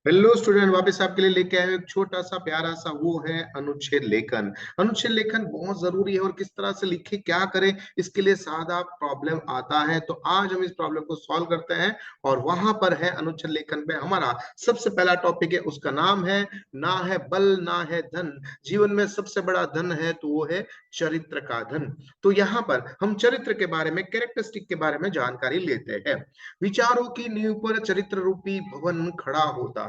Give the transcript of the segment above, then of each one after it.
Hello student, वापस आपके लिए लेके आए हैं एक छोटा सा प्यारा सा, वो है अनुच्छेद लेखन। अनुच्छेद लेखन बहुत जरूरी है और किस तरह से लिखे, क्या करें, इसके लिए सादा प्रॉब्लम आता है। तो आज हम इस प्रॉब्लम को सॉल्व करते हैं और वहां पर है अनुच्छेद लेखन पे हमारा सबसे पहला टॉपिक है, उसका नाम है ना है बल ना है धन। जीवन में सबसे बड़ा धन है तो वो है चरित्र का धन। तो यहाँ पर हम चरित्र के बारे में, कैरेक्टरिस्टिक के बारे में जानकारी लेते हैं। विचारों की नींव पर चरित्र रूपी भवन खड़ा होता है।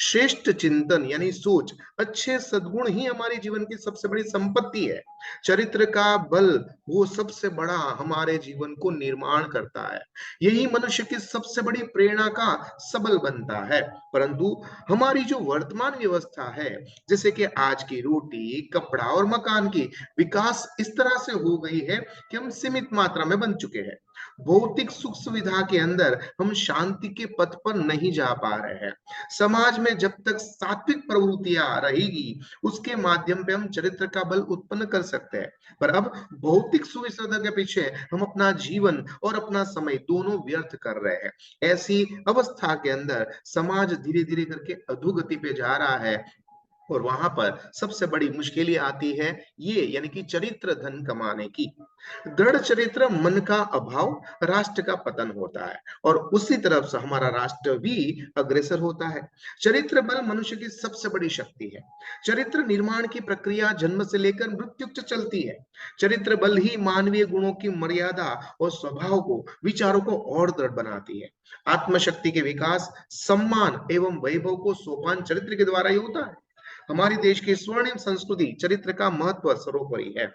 श्रेष्ठ चिंतन यानी सोच, अच्छे सद्गुण ही हमारे जीवन की सबसे बड़ी संपत्ति है। चरित्र का बल वो सबसे बड़ा हमारे जीवन को निर्माण करता है। यही मनुष्य की सबसे बड़ी प्रेरणा का सबल बनता है। परंतु हमारी जो वर्तमान व्यवस्था है, जैसे कि आज की रोटी कपड़ा और मकान की विकास इस तरह से हो गई है कि हम सीमित मात्रा में बन चुके हैं। भौतिक सुख सुविधा के अंदर हम शांति के पथ पर नहीं जा पा रहे हैं। समाज में जब तक सात्विक प्रवृत्तियां रहेगी, उसके माध्यम पे हम चरित्र का बल उत्पन्न कर सकते हैं। पर अब भौतिक सुविधा के पीछे हम अपना जीवन और अपना समय दोनों व्यर्थ कर रहे हैं। ऐसी अवस्था के अंदर समाज धीरे धीरे करके अधोगति पे जा रहा है और वहां पर सबसे बड़ी मुश्किल आती है, ये यानी कि चरित्र धन कमाने की। दृढ़ चरित्र मन का अभाव राष्ट्र का पतन होता है और उसी तरफ से हमारा राष्ट्र भी अग्रसर होता है। चरित्र बल मनुष्य की सबसे बड़ी शक्ति है। चरित्र निर्माण की प्रक्रिया जन्म से लेकर मृत्यु तक चलती है। चरित्र बल ही मानवीय गुणों की मर्यादा और स्वभाव को, विचारों को और दृढ़ बनाती है। आत्मशक्ति के विकास, सम्मान एवं वैभव को सोपान चरित्र के द्वारा ही होता है। हमारी देश की स्वर्णिम संस्कृति चरित्र का महत्व सर्वोपरि है।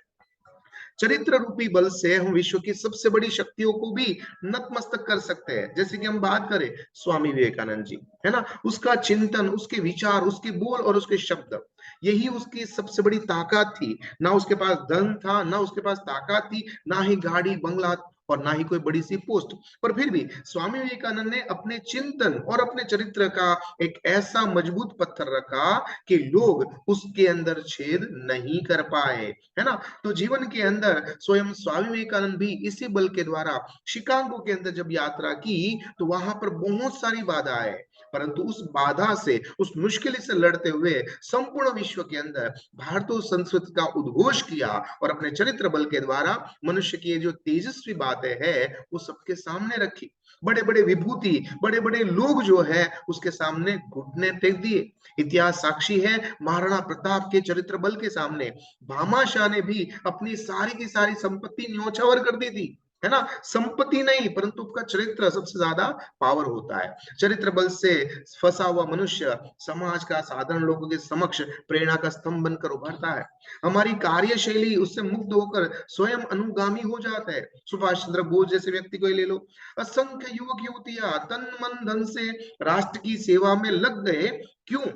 चरित्र रूपी बल से हम विश्व की सबसे बड़ी शक्तियों को भी नतमस्तक कर सकते हैं। जैसे कि हम बात करें स्वामी विवेकानंद जी, है ना, उसका चिंतन, उसके विचार, उसके बोल और उसके शब्द, यही उसकी सबसे बड़ी ताकत थी। ना उसके पास धन था, ना उसके पास ताकत थी, ना ही गाड़ी बंगला और ना ही कोई बड़ी सी पोस्ट। पर फिर भी स्वामी विवेकानंद ने अपने चिंतन और अपने चरित्र का एक ऐसा मजबूत पत्थर रखा कि लोग उसके अंदर छेद नहीं कर पाए, है ना। तो जीवन के अंदर स्वयं स्वामी विवेकानंद भी इसी बल के द्वारा शिकागो के अंदर जब यात्रा की तो वहां पर बहुत सारी बाधा है, परंतु उस बाधा से, उस मुश्किल से लड़ते हुए संपूर्ण विश्व के अंदर भारतीय संस्कृति का उद्घोष किया और अपने चरित्र बल के द्वारा मनुष्य की ये जो तेजस्वी बातें हैं वो सबके सामने रखी। बड़े बड़े विभूति, बड़े बड़े लोग जो है उसके सामने घुटने टेक दिए। इतिहास साक्षी है, महाराणा प्रताप के चरित्र बल के सामने भामाशाह ने भी अपनी सारी की सारी संपत्ति न्योछावर कर दी थी, है ना। संपत्ति नहीं, परंतु उसका चरित्र सबसे ज्यादा पावर होता है। चरित्र बल से फंसा हुआ मनुष्य समाज का, साधारण लोगों के समक्ष प्रेरणा का स्तंभ बनकर उभरता है। हमारी कार्यशैली उससे मुक्त होकर स्वयं अनुगामी हो जाता है। सुभाष चंद्र बोस जैसे व्यक्ति को ही ले लो। असंख्य युवक युवतियां तन मन धन से राष्ट्र की सेवा में लग गए। क्यों?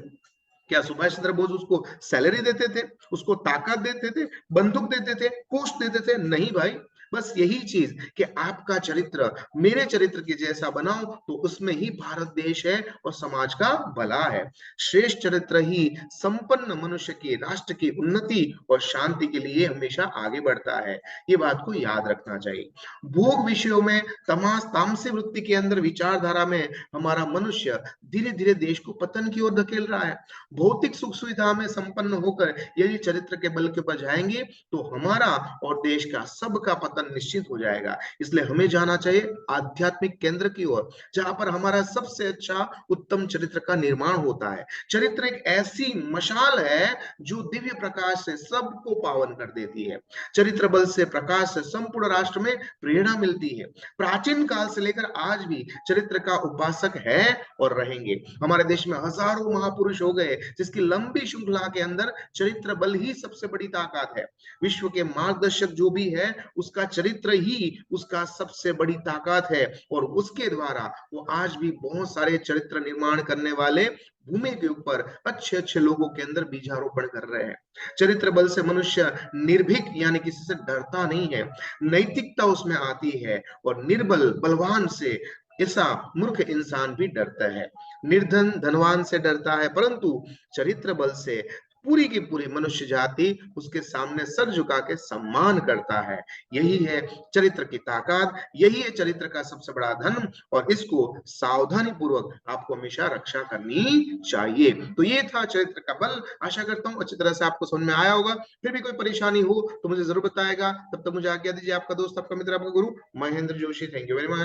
क्या सुभाष चंद्र बोस उसको सैलरी देते थे, उसको ताकत देते थे, बंदूक देते थे, पोस्ट देते थे? नहीं भाई। बस यही चीज कि आपका चरित्र मेरे चरित्र के जैसा बनाओ तो उसमें ही भारत देश है और समाज का भला है। श्रेष्ठ चरित्र ही संपन्न मनुष्य के, राष्ट्र की उन्नति और शांति के लिए हमेशा आगे बढ़ता है। ये बात को याद रखना चाहिए। भोग विषयों में, तमाश तामसी वृत्ति के अंदर, विचारधारा में हमारा मनुष्य धीरे धीरे देश को पतन की ओर धकेल रहा है। भौतिक सुख सुविधा में संपन्न होकर यदि चरित्र के बल के ऊपर जाएंगे तो हमारा और देश का सबका पतन निश्चित हो जाएगा। इसलिए हमें जाना चाहिए आध्यात्मिक केंद्र की ओर, जहां पर हमारा सबसे अच्छा उत्तम चरित्र का निर्माण होता है। चरित्र एक ऐसी मशाल है जो दिव्य प्रकाश से सबको पावन कर देती है। चरित्र बल से, प्रकाश से संपूर्ण राष्ट्र में प्रेरणा मिलती है। प्राचीन काल से लेकर आज भी चरित्र का उपासक है और रहेंगे। हमारे देश में हजारों महापुरुष हो गए जिसकी लंबी श्रृंखला के अंदर चरित्र बल ही सबसे बड़ी ताकत है। विश्व के मार्गदर्शक जो भी है उसका चरित्र ही उसका सबसे बड़ी ताकत है और उसके द्वारा वो आज भी बहुत सारे चरित्र निर्माण करने वाले भूमि के ऊपर अच्छे अच्छे लोगों के अंदर बीजारोपण कर रहे हैं। चरित्र बल से मनुष्य निर्भीक यानी किसी से डरता नहीं है, नैतिकता उसमें आती है। और निर्बल बलवान से ऐसा मूर्ख इंसान भी डरता है। निर्धन धनवान से डरता है, परंतु चरित्र बल से पूरी की पूरी मनुष्य जाति उसके सामने सर झुका के सम्मान करता है। यही है चरित्र की ताकत, यही है चरित्र का सबसे बड़ा धन, और इसको सावधानी पूर्वक आपको हमेशा रक्षा करनी चाहिए। तो ये था चरित्र का बल। आशा करता हूँ अच्छी तरह से आपको समझ में आया होगा। फिर भी कोई परेशानी हो तो मुझे जरूर बताएगा। तब तक मुझे आज्ञा दीजिए। आपका दोस्त, आपका मित्र, आपका गुरु Mahendra Joshi. Thank you very much.